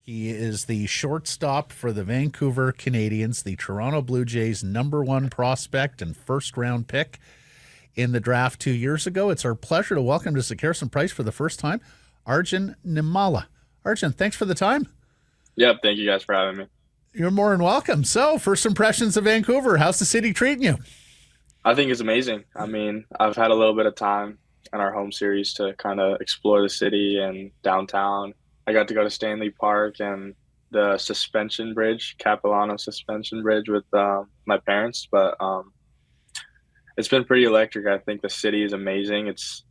He is the shortstop for the Vancouver Canadians, the Toronto Blue Jays' #1 prospect and first-round pick in the draft 2 years ago. It's our pleasure to welcome to Sekeres & Price for the first time, Arjun Nimmala. Arjun, thanks for the time. Yep, thank you guys for having me. You're more than welcome. So, first impressions of Vancouver. How's the city treating you? I think it's amazing. I mean, I've had a little bit of time in our home series to kind of explore the city and downtown. I got to go to Stanley Park and the suspension bridge, Capilano suspension bridge with my parents. But it's been pretty electric. I think the city is amazing. It's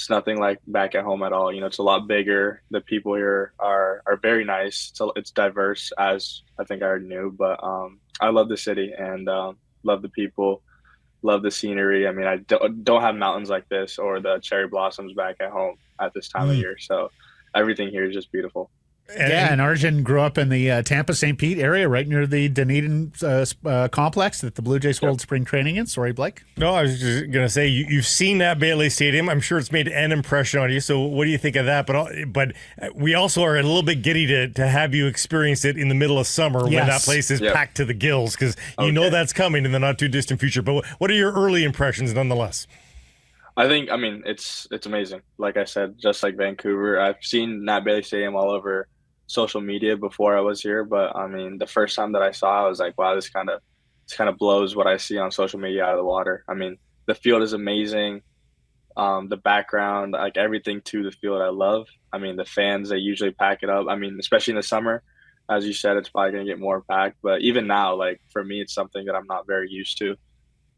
nothing like back at home at all. You know, it's a lot bigger. The people here are very nice. It's diverse, as I think I already knew. But I love the city and love the people. Love the scenery. I mean, I don't have mountains like this or the cherry blossoms back at home at this time of year. So everything here is just beautiful. And Arjun grew up in the Tampa-St. Pete area, right near the Dunedin complex that the Blue Jays hold spring training in. Sorry, Blake. No, I was just going to say, you've seen Nat Bailey Stadium. I'm sure it's made an impression on you. So what do you think of that? But we also are a little bit giddy to have you experience it in the middle of summer when that place is packed to the gills, because you know that's coming in the not-too-distant future. But what are your early impressions nonetheless? I mean, it's amazing. Like I said, just like Vancouver, I've seen Nat Bailey Stadium all over social media before I was here, but I mean, the first time that I saw it, I was like, wow, this kind of blows what I see on social media out of the water. I mean, the field is amazing. The background, like everything to the field, I love. I mean, the fans, they usually pack it up. I mean, especially in the summer, as you said, it's probably going to get more packed, but even now, like for me, it's something that I'm not very used to.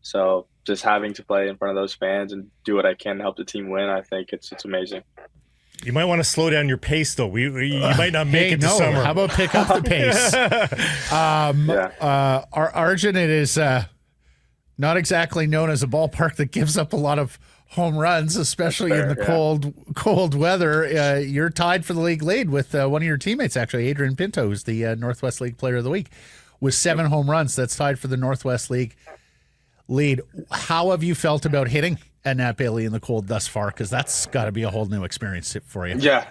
So just having to play in front of those fans and do what I can to help the team win, I think it's amazing. You might want to slow down your pace, though. You might not make it to summer. How about pick up the pace? Arjun, it is not exactly known as a ballpark that gives up a lot of home runs, especially in the cold weather. You're tied for the league lead with one of your teammates, actually, Adrian Pinto, who's the Northwest League Player of the Week, with 7 home runs. That's tied for the Northwest League lead. How have you felt about hitting at Nat Bailey in the cold thus far? Because that's got to be a whole new experience for you. Yeah,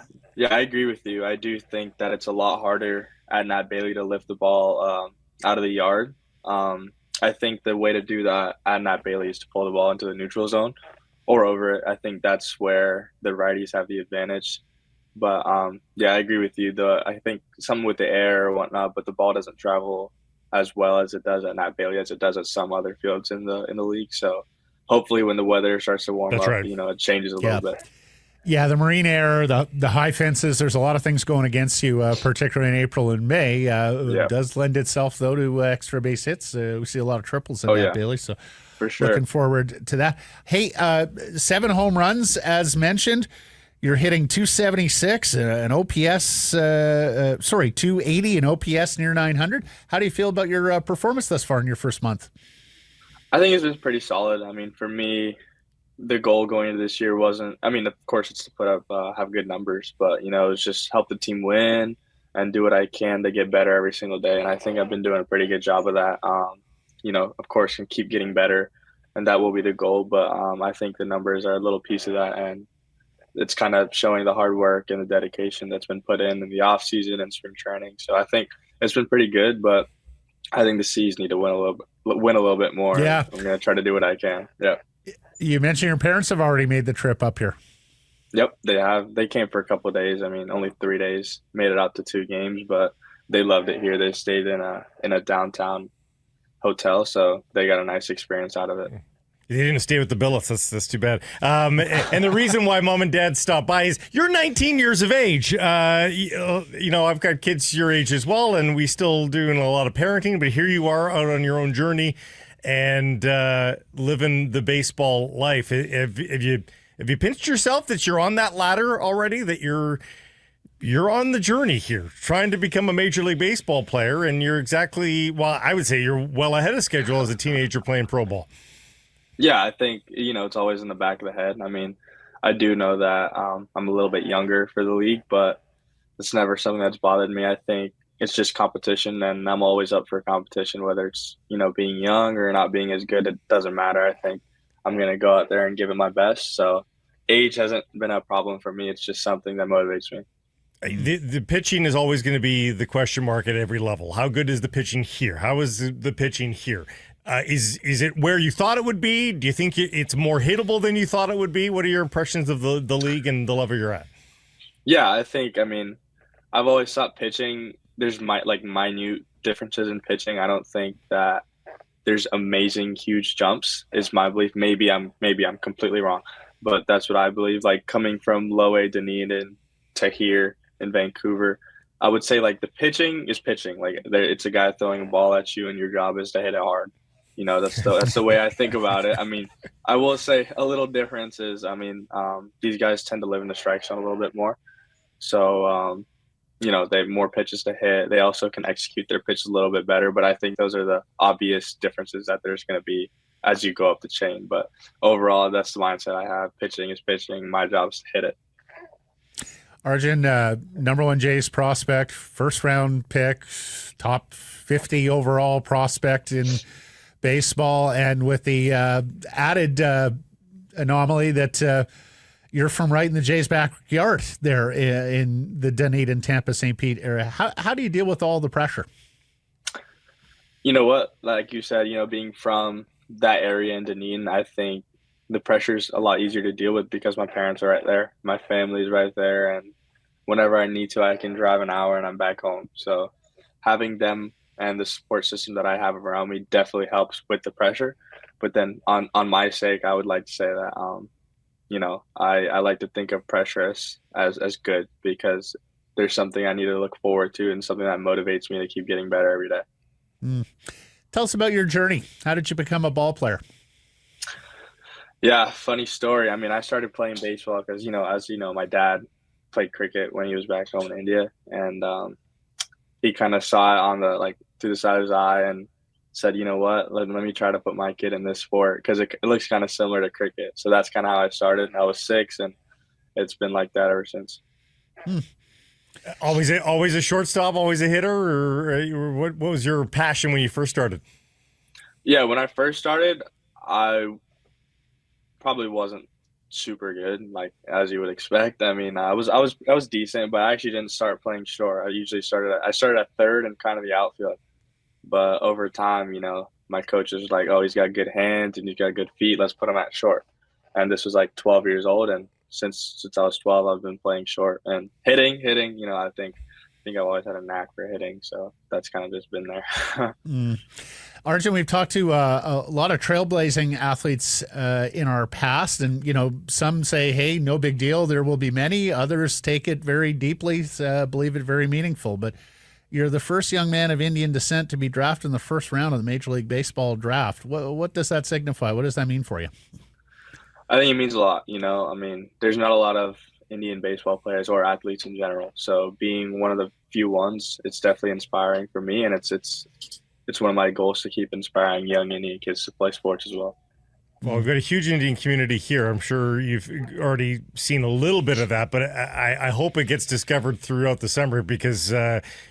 I agree with you. I do think that it's a lot harder at Nat Bailey to lift the ball out of the yard. I think the way to do that at Nat Bailey is to pull the ball into the neutral zone or over it. I think that's where the righties have the advantage. But I agree with you. I think something with the air or whatnot, but the ball doesn't travel as well as it does at Nat Bailey as it does at some other fields in the league. So hopefully when the weather starts to warm up, it changes a little bit. Yeah, the marine air, the high fences, there's a lot of things going against you, particularly in April and May. It does lend itself, though, to extra base hits. We see a lot of triples in Nat Bailey, so for sure. Looking forward to that. Hey, 7 home runs, as mentioned. You're hitting 276, an OPS, 280, an OPS near 900. How do you feel about your performance thus far in your first month? I think it's been pretty solid. I mean, for me, the goal going into this year wasn't, I mean, of course it's to put up, have good numbers, but, it's just help the team win and do what I can to get better every single day. And I think I've been doing a pretty good job of that. Of course, and keep getting better, and that will be the goal. But I think the numbers are a little piece of that. And it's kind of showing the hard work and the dedication that's been put in the off season and spring training. So I think it's been pretty good, but I think the C's need to win a little bit more. Yeah. I'm going to try to do what I can. Yeah. You mentioned your parents have already made the trip up here. Yep, they have. They came for a couple of days. I mean, only 3 days, made it out to 2 games, but they loved it here. They stayed in a downtown hotel, so they got a nice experience out of it. They didn't stay with the Billets. That's too bad. And the reason why mom and dad stopped by is you're 19 years of age. I've got kids your age as well, and we still doing a lot of parenting. But here you are out on your own journey and living the baseball life. Have you pinched yourself that you're on that ladder already? That you're on the journey here, trying to become a Major League Baseball player, and I would say you're well ahead of schedule as a teenager playing pro ball. Yeah, I think, it's always in the back of the head. I mean, I do know that I'm a little bit younger for the league, but it's never something that's bothered me. I think it's just competition, and I'm always up for competition, whether it's, being young or not being as good. It doesn't matter. I think I'm going to go out there and give it my best. So age hasn't been a problem for me. It's just something that motivates me. The pitching is always going to be the question mark at every level. How good is the pitching here? How is the pitching here? Is it where you thought it would be? Do you think it's more hittable than you thought it would be? What are your impressions of the league and the level you're at? Yeah, I mean, I've always thought pitching, there's minute differences in pitching. I don't think that there's amazing, huge jumps is my belief. Maybe I'm completely wrong, but that's what I believe. Like coming from low A Dunedin to here in Vancouver, I would say like the pitching is pitching. Like it's a guy throwing a ball at you, and your job is to hit it hard. That's the way I think about it. I mean, I will say a little difference is, I mean, these guys tend to live in the strike zone a little bit more, so they have more pitches to hit. They also can execute their pitches a little bit better. But I think those are the obvious differences that there's going to be as you go up the chain. But overall, that's the mindset I have. Pitching is pitching. My job is to hit it. Arjun, number one Jays prospect, first round pick, top 50 overall prospect in baseball, and with the added anomaly that you're from right in the Jays' backyard there in the Dunedin, Tampa, St. Pete area. How do you deal with all the pressure? You know what? Like you said, being from that area in Dunedin, I think the pressure's a lot easier to deal with because my parents are right there. My family's right there. And whenever I need to, I can drive an hour and I'm back home. So having them and the support system that I have around me definitely helps with the pressure. But then on my sake, I would like to say that, I like to think of pressure as good because there's something I need to look forward to and something that motivates me to keep getting better every day. Tell us about your journey. How did you become a ball player? Yeah, funny story. I mean, I started playing baseball because, my dad played cricket when he was back home in India. And he kind of saw it through the side of his eye and said, you know what, let me try to put my kid in this sport because it looks kind of similar to cricket. So that's kind of how I started. I was 6, and it's been like that ever since. Always a shortstop, always a hitter, or what was your passion when you first started? Yeah, when I first started, I probably wasn't super good, like as you would expect. I mean, I was decent, but I actually didn't start playing short. I started at third and kind of the outfield. But over time, my coach was like, "Oh, he's got good hands and he's got good feet. Let's put him at short." And this was like 12 years old, and since I was 12, I've been playing short and hitting. I think I've always had a knack for hitting, so that's kind of just been there. Arjun, we've talked to a lot of trailblazing athletes in our past, and some say, "Hey, no big deal. There will be many." Others take it very deeply, believe it very meaningful. But you're the first young man of Indian descent to be drafted in the first round of the Major League Baseball draft. What does that signify? What does that mean for you? I think it means a lot. I mean, there's not a lot of Indian baseball players or athletes in general. So being one of the few ones, it's definitely inspiring for me, and it's one of my goals to keep inspiring young Indian kids to play sports as well. Well, we've got a huge Indian community here. I'm sure you've already seen a little bit of that, but I hope it gets discovered throughout the summer because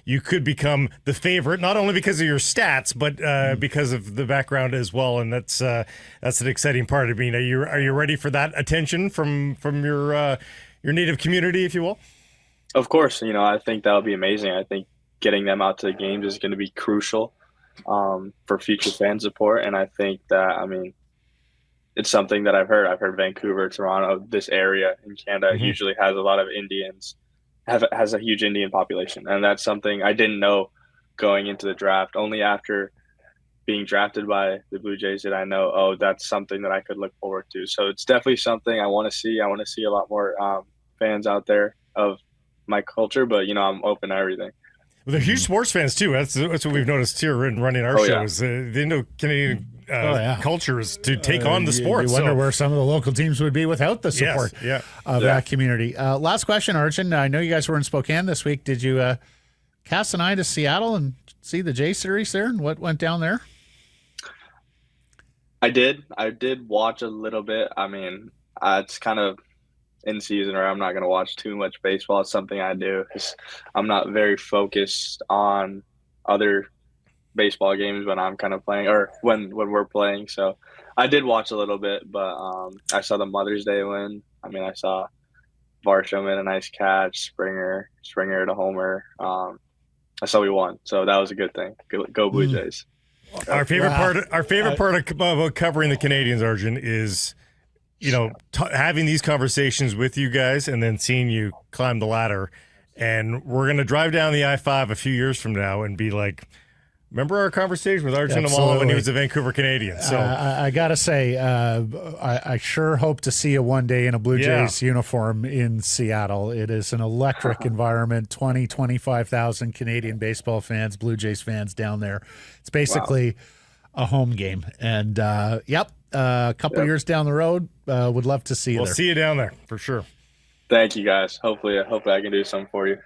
you could become the favorite, not only because of your stats, but because of the background as well. And that's an exciting part. I mean, are you ready for that attention from your native community, if you will? Of course. I think that'll be amazing. I think getting them out to the games is going to be crucial for future fan support. And I think that, it's something that I've heard. I've heard Vancouver, Toronto, this area in Canada usually has a lot of Indians, has a huge Indian population. And that's something I didn't know going into the draft. Only after being drafted by the Blue Jays did I know, oh, that's something that I could look forward to. So it's definitely something I want to see. I want to see a lot more fans out there of my culture, but, I'm open to everything. Well, they're huge sports fans, too. That's what we've noticed here in running our shows. Yeah. The Indo-Canadian culture is to take on the sport. You wonder where some of the local teams would be without the support of that community. Last question, Arjun. I know you guys were in Spokane this week. Did you cast an eye to Seattle and see the J Series there and what went down there? I did watch a little bit. I mean, it's kind of in season or I'm not going to watch too much baseball. It's something I do because I'm not very focused on other baseball games when I'm kind of playing or when we're playing. So I did watch a little bit, but I saw the Mother's Day win. I mean, I saw Varsho made a nice catch, Springer to homer. That's how we won. So that was a good thing. Go Blue Jays. Our favorite part about covering the Canadians, Arjun, is having these conversations with you guys and then seeing you climb the ladder. And we're going to drive down the I-5 a few years from now and be like, remember our conversation with Arjun Nimmala when he was a Vancouver Canadian? So I got to say, I sure hope to see you one day in a Blue Jays uniform in Seattle. It is an electric environment, 25,000 Canadian baseball fans, Blue Jays fans down there. It's basically a home game. And, a couple years down the road, would love to see you there. We'll see you down there for sure. Thank you, guys. Hopefully I can do something for you.